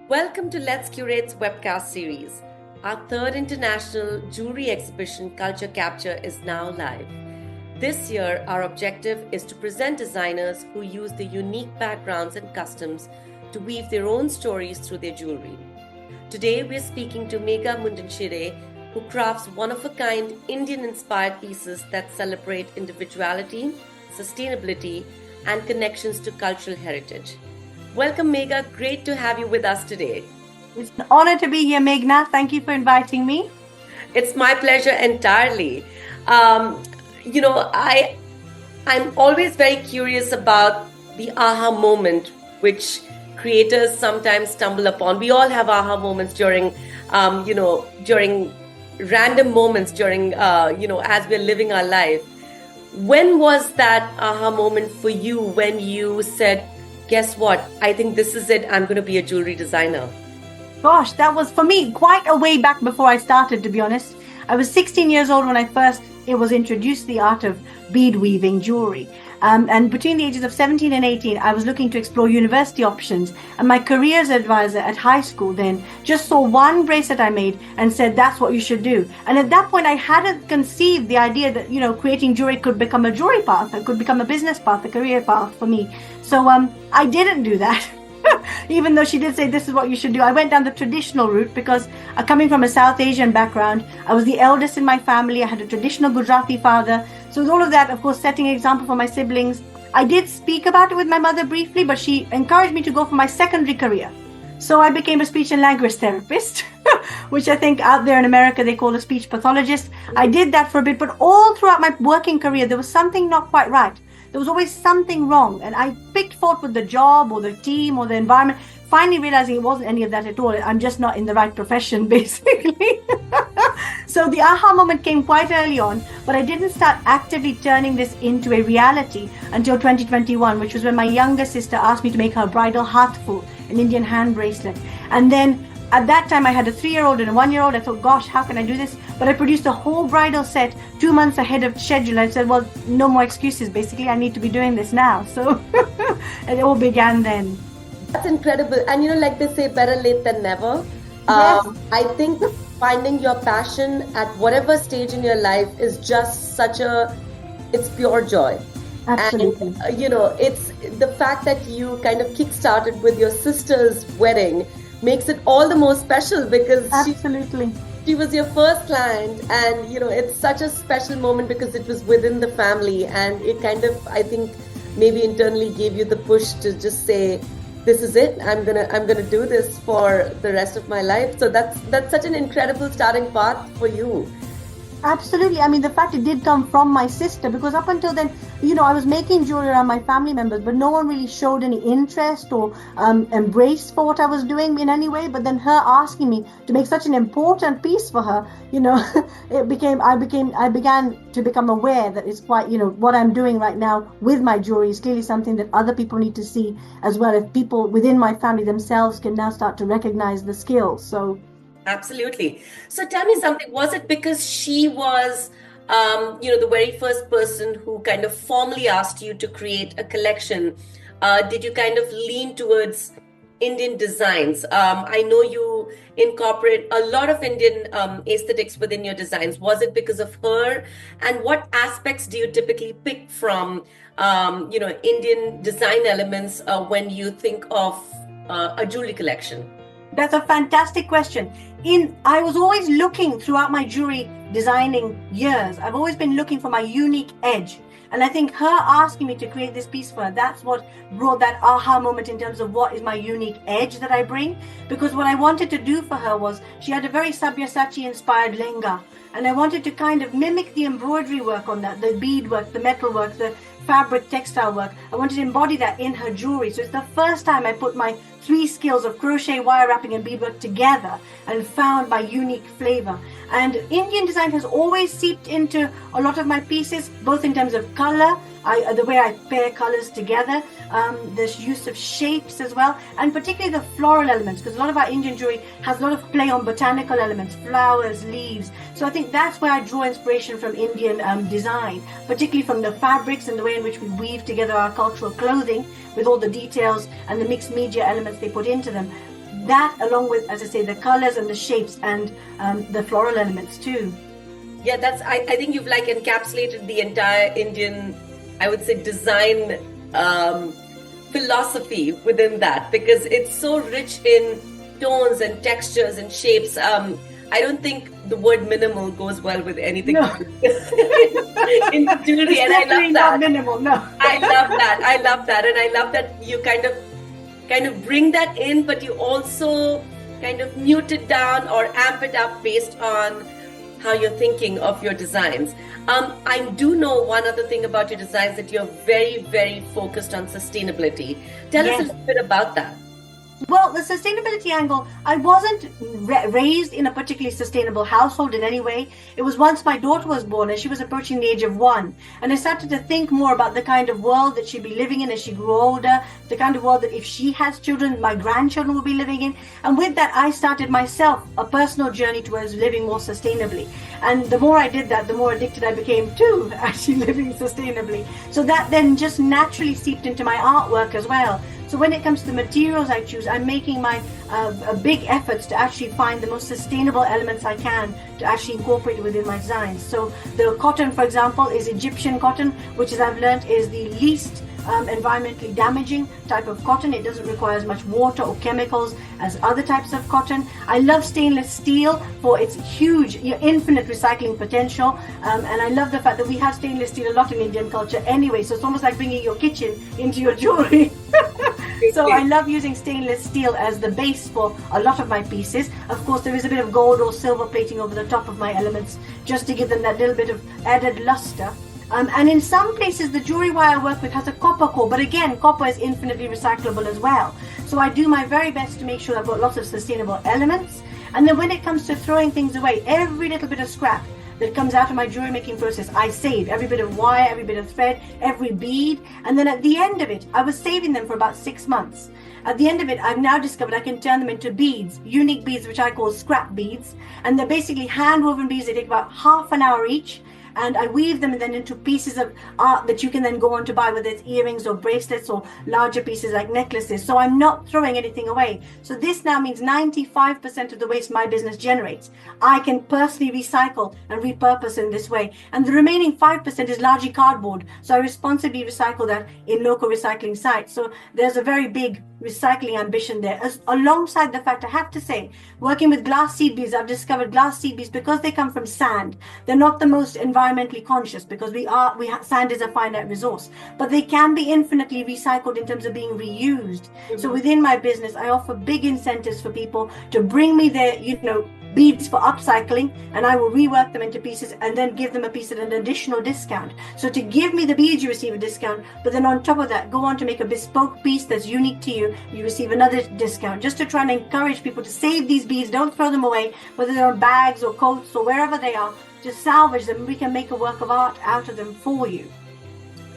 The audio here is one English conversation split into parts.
Welcome to Let's Curate's webcast series. Our third international jewelry exhibition, Culture Capture, is now live. This year, our objective is to present designers who use their unique backgrounds and customs to weave their own stories through their jewelry. Today, we're speaking to Megha Mundandishe, who crafts one-of-a-kind Indian-inspired pieces that celebrate individuality, sustainability, and connections to cultural heritage. Welcome, Megha. Great to have you with us today. It's an honor to be here, Meghna. Thank you for inviting me. It's my pleasure entirely. I'm always very curious about the aha moment, which creators sometimes stumble upon. We all have aha moments during random moments during, as we're living our life. When was that aha moment for you when you said, guess what? I think this is it. I'm going to be a jewelry designer. Gosh, that was for me quite a way back before I started, to be honest. I was 16 years old when it was introduced the art of bead weaving jewelry. And between the ages of 17 and 18, I was looking to explore university options. And my careers advisor at high school then just saw one bracelet I made and said, that's what you should do. And at that point, I hadn't conceived the idea that, creating jewelry could become a jewelry path. It could become a business path, a career path for me. So I didn't do that. Even though she did say this is what you should do, I went down the traditional route because coming from a South Asian background, I was the eldest in my family. I had a traditional Gujarati father. So with all of that, of course, setting an example for my siblings, I did speak about it with my mother briefly, but she encouraged me to go for my secondary career. So I became a speech and language therapist, which I think out there in America, they call a speech pathologist. I did that for a bit, but all throughout my working career, there was something not quite right. There was always something wrong. And I picked fault with the job or the team or the environment, finally realizing it wasn't any of that at all. I'm just not in the right profession, basically. So the aha moment came quite early on, but I didn't start actively turning this into a reality until 2021, which was when my younger sister asked me to make her a bridal heartful, an Indian hand bracelet. And then at that time, I had a 3-year-old and a 1-year-old. I thought, gosh, how can I do this? But I produced a whole bridal set 2 months ahead of schedule. I said, well, no more excuses. Basically, I need to be doing this now. So it all began then. That's incredible. And like they say, better late than never. Yes. I think finding your passion at whatever stage in your life is just it's pure joy. Absolutely. And, it's the fact that you kind of kickstarted with your sister's wedding makes it all the more special because absolutely she was your first client, and it's such a special moment because it was within the family, and it kind of, I think, maybe internally gave you the push to just say, this is it, I'm gonna do this for the rest of my life. So that's such an incredible starting path for you. Absolutely. I mean, the fact it did come from my sister, because up until then, I was making jewelry around my family members, but no one really showed any interest or embrace for what I was doing in any way. But then her asking me to make such an important piece for her, I began to become aware that it's quite, what I'm doing right now with my jewelry is clearly something that other people need to see as well. If people within my family themselves can now start to recognize the skills. So. Absolutely. So tell me something, was it because she was, the very first person who kind of formally asked you to create a collection? Did you kind of lean towards Indian designs? I know you incorporate a lot of Indian aesthetics within your designs. Was it because of her? And what aspects do you typically pick from, Indian design elements when you think of a jewelry collection? That's a fantastic question. I was always looking throughout my jewelry designing years. I've always been looking for my unique edge. And I think her asking me to create this piece for her, that's what brought that aha moment in terms of what is my unique edge that I bring. Because what I wanted to do for her was, she had a very Sabyasachi inspired lehenga. And I wanted to kind of mimic the embroidery work on that, the bead work, the metal work, the fabric textile work. I wanted to embody that in her jewelry. So it's the first time I put my 3 skills of crochet, wire wrapping and beadwork together and found my unique flavor. And Indian design has always seeped into a lot of my pieces, both in terms of color, the way I pair colors together, the use of shapes as well, and particularly the floral elements, because a lot of our Indian jewelry has a lot of play on botanical elements, flowers, leaves. So I think that's where I draw inspiration from Indian design, particularly from the fabrics and the way in which we weave together our cultural clothing with all the details and the mixed media elements they put into them. that, along with, as I say, the colors and the shapes and the floral elements too. Yeah, I think you've like encapsulated the entire Indian, I would say, design philosophy within that, because it's so rich in tones and textures and shapes. I don't think the word minimal goes well with anything No. in the jewelry, It's and I definitely love not that. minimal, no. I love that, and I love that you kind of bring that in, but you also kind of mute it down or amp it up based on how you're thinking of your designs. I do know one other thing about your designs, that you're very, very focused on sustainability. Tell us a little bit about that. Well, the sustainability angle, I wasn't raised in a particularly sustainable household in any way. It was once my daughter was born and she was approaching the age of 1. And I started to think more about the kind of world that she'd be living in as she grew older, the kind of world that if she has children, my grandchildren will be living in. And with that, I started myself a personal journey towards living more sustainably. And the more I did that, the more addicted I became to actually living sustainably. So that then just naturally seeped into my artwork as well. So when it comes to the materials I choose, I'm making my big efforts to actually find the most sustainable elements I can to actually incorporate within my designs. So the cotton, for example, is Egyptian cotton, which, as I've learned, is the least environmentally damaging type of cotton. It doesn't require as much water or chemicals as other types of cotton. I love stainless steel for its huge, infinite recycling potential. And I love the fact that we have stainless steel a lot in Indian culture anyway. So it's almost like bringing your kitchen into your jewelry. So I love using stainless steel as the base for a lot of my pieces. Of course, there is a bit of gold or silver plating over the top of my elements just to give them that little bit of added luster. And in some places, the jewelry wire I work with has a copper core, but again, copper is infinitely recyclable as well. So I do my very best to make sure I've got lots of sustainable elements. And then when it comes to throwing things away, every little bit of scrap that comes out of my jewelry making process, I save every bit of wire, every bit of thread, every bead. And then at the end of it, I was saving them for about 6 months. At the end of it, I've now discovered I can turn them into beads, unique beads, which I call scrap beads. And they're basically hand-woven beads. They take about half an hour each. And I weave them then into pieces of art that you can then go on to buy, whether it's earrings or bracelets or larger pieces like necklaces. So I'm not throwing anything away. So this now means 95% of the waste my business generates, I can personally recycle and repurpose in this way. And the remaining 5% is largely cardboard. So I responsibly recycle that in local recycling sites. So there's a very big recycling ambition there, alongside the fact, I have to say, working with glass seed beads, I've discovered glass seed beads, because they come from sand, they're not the most environmentally conscious, because sand is a finite resource, but they can be infinitely recycled in terms of being reused. So within my business, I offer big incentives for people to bring me their beads for upcycling, and I will rework them into pieces and then give them a piece at an additional discount. So to give me the beads, you receive a discount, but then on top of that, go on to make a bespoke piece that's unique to you, you receive another discount, just to try and encourage people to save these beads. Don't throw them away, whether they're on bags or coats or wherever they are. Just salvage them. We can make a work of art out of them for you.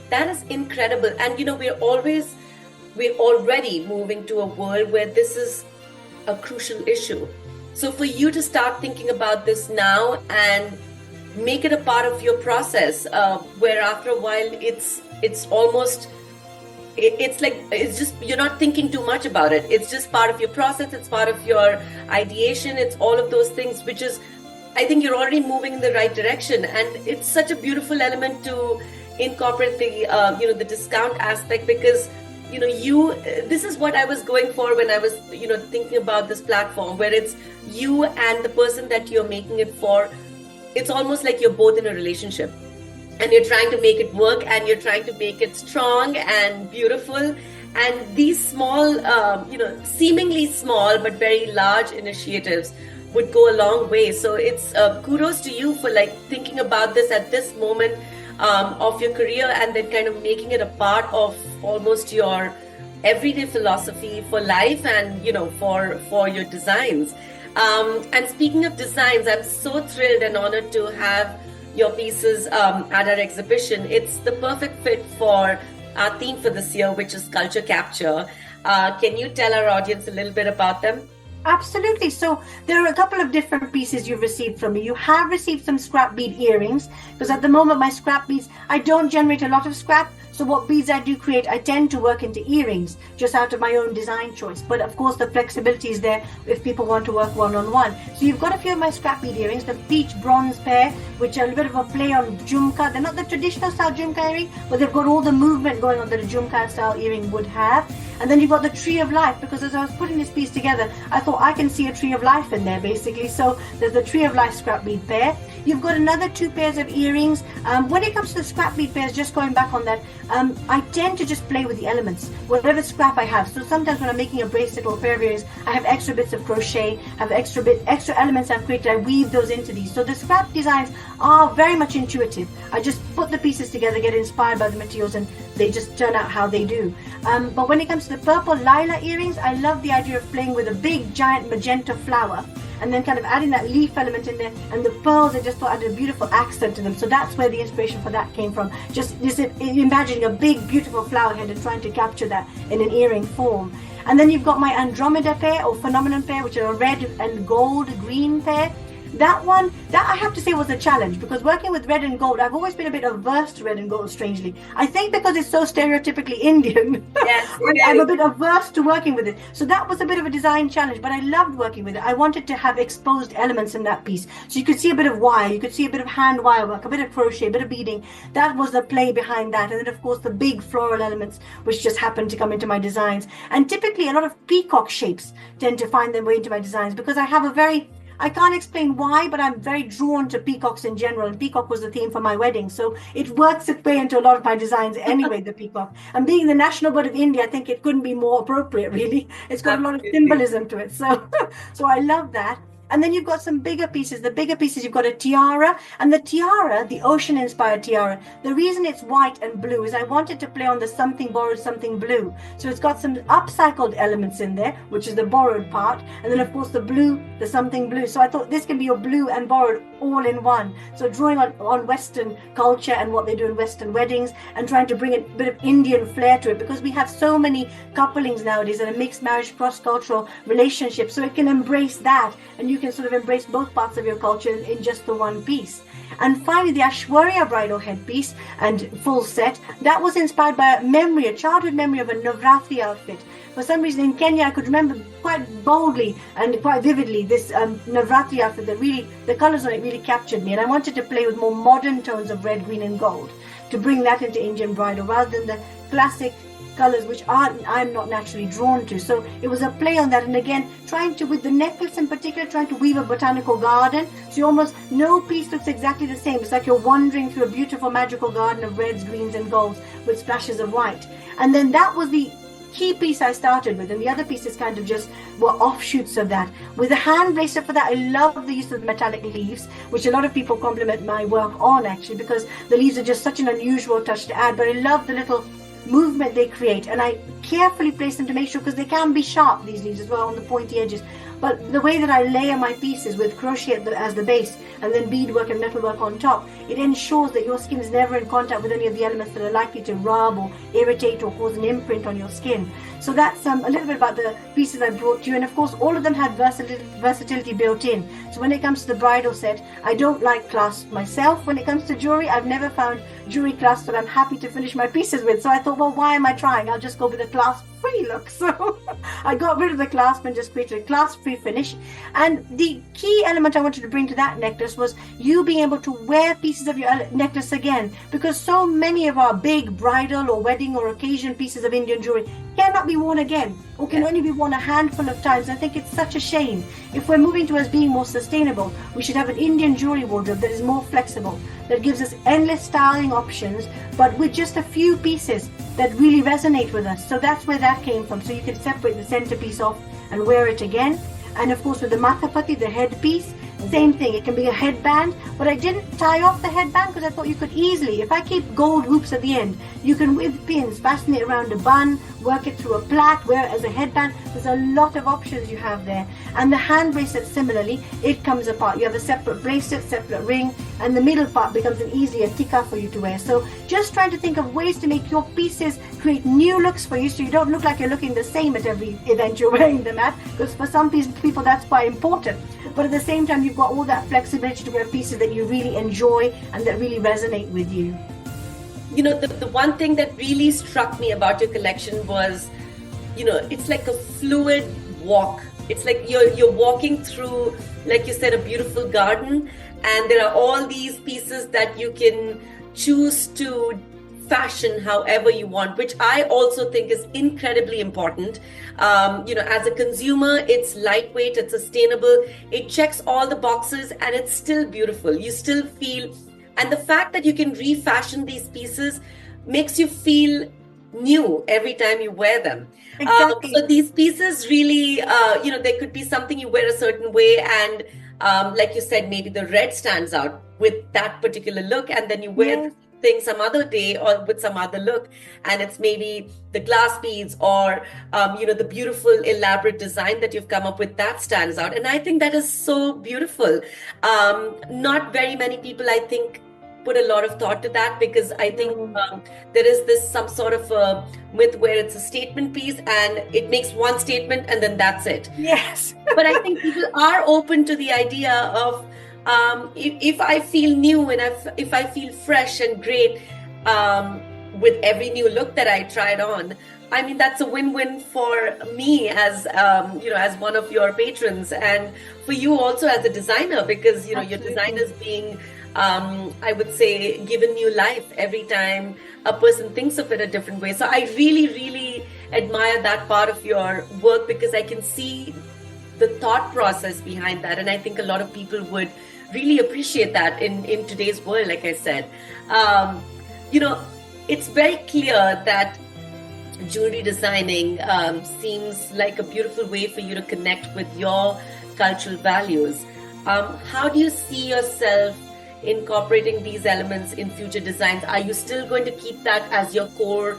That is incredible. And we're already moving to a world where this is a crucial issue. So for you to start thinking about this now and make it a part of your process, where after a while it's almost, it's just, you're not thinking too much about it. It's just part of your process. It's part of your ideation. It's all of those things, which is, I think you're already moving in the right direction. And it's such a beautiful element to incorporate the discount aspect, because this is what I was going for when I was, thinking about this platform, where it's you and the person that you're making it for. It's almost like you're both in a relationship and you're trying to make it work and you're trying to make it strong and beautiful. And these small, seemingly small, but very large initiatives would go a long way. So it's kudos to you for thinking about this at this moment of your career, and then kind of making it a part of almost your everyday philosophy for life and for your designs. And speaking of designs, I'm so thrilled and honored to have your pieces at our exhibition. It's the perfect fit for our theme for this year, which is culture capture. Can you tell our audience a little bit about them? Absolutely. So there are a couple of different pieces you've received from me. You have received some scrap bead earrings, because at the moment my scrap beads, I don't generate a lot of scrap. So what beads I do create, I tend to work into earrings just out of my own design choice. But of course, the flexibility is there if people want to work one-on-one. So you've got a few of my scrap bead earrings, the peach bronze pair, which are a bit of a play on jhumka. They're not the traditional style jhumka earring, but they've got all the movement going on that a jhumka style earring would have. And then you've got the tree of life, because as I was putting this piece together, I thought I can see a tree of life in there basically. So there's the tree of life scrap bead pair. You've got another 2 pairs of earrings. When it comes to the scrap bead pairs, just going back on that, I tend to just play with the elements, whatever scrap I have. So sometimes when I'm making a bracelet or a pair of earrings, I have extra bits of crochet, have extra elements I've created, I weave those into these. So the scrap designs are very much intuitive. I just put the pieces together, get inspired by the materials, and they just turn out how they do. But when it comes to the purple lilac earrings, I love the idea of playing with a big giant magenta flower and then kind of adding that leaf element in there, and the pearls, I just thought added a beautiful accent to them. So that's where the inspiration for that came from. Just imagining a big beautiful flower head and trying to capture that in an earring form. And then you've got my Andromeda pair or Phenomenon pair, which are a red and gold green pair. That I have to say was a challenge, because working with red and gold, I've always been a bit averse to red and gold, strangely. I think because it's so stereotypically Indian, yes, I'm a bit averse to working with it. So that was a bit of a design challenge, but I loved working with it. I wanted to have exposed elements in that piece. So you could see a bit of wire, you could see a bit of hand wire work, a bit of crochet, a bit of beading. That was the play behind that. And then of course the big floral elements, which just happened to come into my designs. And typically a lot of peacock shapes tend to find their way into my designs, because I can't explain why, but I'm very drawn to peacocks in general. And peacock was the theme for my wedding. So it works its way into a lot of my designs anyway, the peacock. And being the national bird of India, I think it couldn't be more appropriate, really. It's got a lot of symbolism to it. So I love that. And then you've got some bigger pieces. The bigger pieces, you've got a tiara. And the tiara, the ocean-inspired tiara, the reason it's white and blue is I wanted to play on the something borrowed, something blue. So it's got some upcycled elements in there, which is the borrowed part. And then, of course, the blue, the something blue. So I thought this can be your blue and borrowed all in one. So drawing on Western culture and what they do in Western weddings, and trying to bring a bit of Indian flair to it, because we have so many couplings nowadays and a mixed marriage, cross-cultural relationship. So it can embrace that, and you can sort of embrace both parts of your culture in just the one piece. And finally, the Aishwarya bridal headpiece and full set, that was inspired by a childhood memory of a Navratri outfit. For some reason in Kenya, I could remember quite boldly and quite vividly this Navratri outfit that really, the colors on it really captured me. And I wanted to play with more modern tones of red, green and gold to bring that into Indian bridal rather than the classic colors which I'm not naturally drawn to. So it was a play on that, and again trying to, with the necklace in particular, trying to weave a botanical garden, so you almost, no piece looks exactly the same. It's like you're wandering through a beautiful magical garden of reds, greens and golds with splashes of white. And then that was the key piece I started with, and the other pieces kind of just were offshoots of that. With a hand bracelet for that, I love the use of metallic leaves, which a lot of people compliment my work on actually, because the leaves are just such an unusual touch to add. But I love the little movement they create, and I carefully place them to make sure, because they can be sharp, these leaves as well, on the pointy edges. But the way that I layer my pieces with crochet as the base and then beadwork and metalwork on top, it ensures that your skin is never in contact with any of the elements that are likely to rub or irritate or cause an imprint on your skin. So that's a little bit about the pieces I brought to you. And of course, all of them had versatility built in. So when it comes to the bridal set, I don't like clasps myself. When it comes to jewelry, I've never found jewelry clasps that I'm happy to finish my pieces with. So I thought, well, why am I trying? I'll just go with a clasp-free look. So I got rid of the clasp and just created a clasp-free finish. And the key element I wanted to bring to that necklace was you being able to wear pieces of your necklace again, because so many of our big bridal or wedding or occasion pieces of Indian jewelry cannot be worn again, or can only be worn a handful of times. I think it's such a shame. If we're moving towards being more sustainable, we should have an Indian jewelry wardrobe that is more flexible, that gives us endless styling options, but with just a few pieces that really resonate with us. So that's where that came from. So you can separate the centerpiece off and wear it again. And of course with the mathapati, the headpiece, same thing. It can be a headband, but I didn't tie off the headband because I thought you could easily, if I keep gold hoops at the end, you can with pins fasten it around a bun, work it through a plait, wear it as a headband. There's a lot of options you have there. And the hand bracelet, similarly, it comes apart. You have a separate bracelet, separate ring, and the middle part becomes an easier tikka for you to wear. So just trying to think of ways to make your pieces create new looks for you, so you don't look like you're looking the same at every event you're wearing them at, because for some people that's quite important. But at the same time, you've got all that flexibility to wear pieces that you really enjoy and that really resonate with you. the one thing that really struck me about your collection was, it's like a fluid walk. It's like you're walking through, like you said, a beautiful garden, and there are all these pieces that you can choose to fashion however you want, which I also think is incredibly important. As a consumer, it's lightweight, it's sustainable, it checks all the boxes, and it's still beautiful. You still feel, and the fact that you can refashion these pieces makes you feel new every time you wear them. Exactly. So these pieces really, there could be something you wear a certain way, and like you said, maybe the red stands out with that particular look, and then you wear the thing some other day or with some other look, and it's maybe the glass beads or the beautiful elaborate design that you've come up with that stands out. And I think that is so beautiful. Not very many people, I think, put a lot of thought to that, because I think there is this some sort of a myth where it's a statement piece and it makes one statement and then that's it. Yes. But I think people are open to the idea of if I feel new and if I feel fresh and great with every new look that I tried on, I mean, that's a win-win for me as as one of your patrons, and for you also as a designer, because your design is being I would say given new life every time a person thinks of it a different way. So I really, really admire that part of your work, because I can see the thought process behind that, and I think a lot of people would really appreciate that in today's world. Like I said, it's very clear that jewelry designing seems like a beautiful way for you to connect with your cultural values. How do you see yourself incorporating these elements in future designs? Are you still going to keep that as your core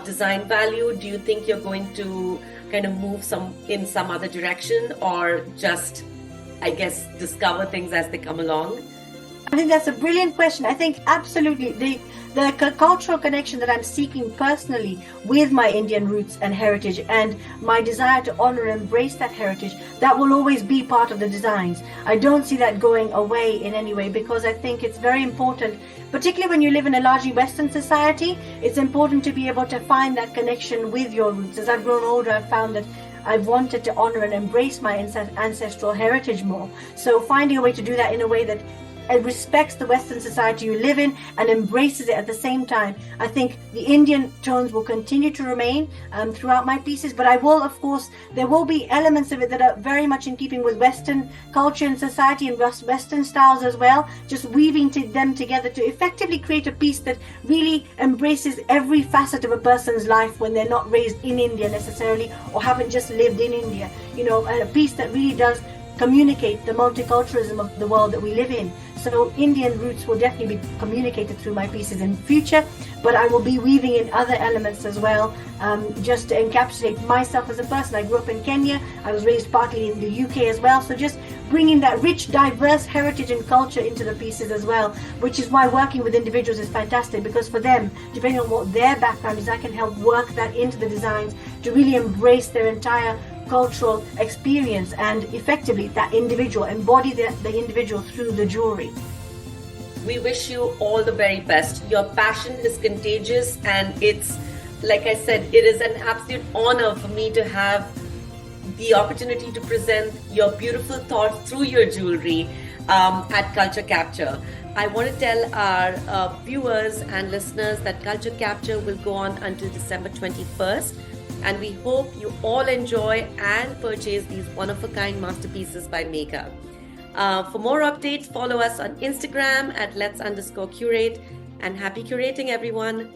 design value? Do you think you're going to kind of move in some other direction, or just, I guess, discover things as they come along? I think that's a brilliant question. I think absolutely the cultural connection that I'm seeking personally with my Indian roots and heritage, and my desire to honor and embrace that heritage, that will always be part of the designs. I don't see that going away in any way, because I think it's very important, particularly when you live in a largely Western society. It's important to be able to find that connection with your roots. As I've grown older, I've found that I've wanted to honor and embrace my ancestral heritage more. So finding a way to do that in a way that it respects the Western society you live in and embraces it at the same time. I think the Indian tones will continue to remain throughout my pieces, but I will, of course, there will be elements of it that are very much in keeping with Western culture and society and Western styles as well, just weaving them together to effectively create a piece that really embraces every facet of a person's life when they're not raised in India necessarily, or haven't just lived in India. A piece that really does communicate the multiculturalism of the world that we live in. So Indian roots will definitely be communicated through my pieces in future, but I will be weaving in other elements as well, just to encapsulate myself as a person. I grew up in Kenya. I was raised partly in the UK as well. So just bringing that rich, diverse heritage and culture into the pieces as well, which is why working with individuals is fantastic, because for them, depending on what their background is, I can help work that into the designs to really embrace their entire cultural experience and effectively that individual, embody the individual through the jewelry. We wish you all the very best. Your passion is contagious, and it's, like I said, it is an absolute honor for me to have the opportunity to present your beautiful thoughts through your jewelry at Culture Capture. I want to tell our viewers and listeners that Culture Capture will go on until December 21st. And we hope you all enjoy and purchase these one-of-a-kind masterpieces by Megha. For more updates, follow us on Instagram at @lets_curate. And happy curating, everyone.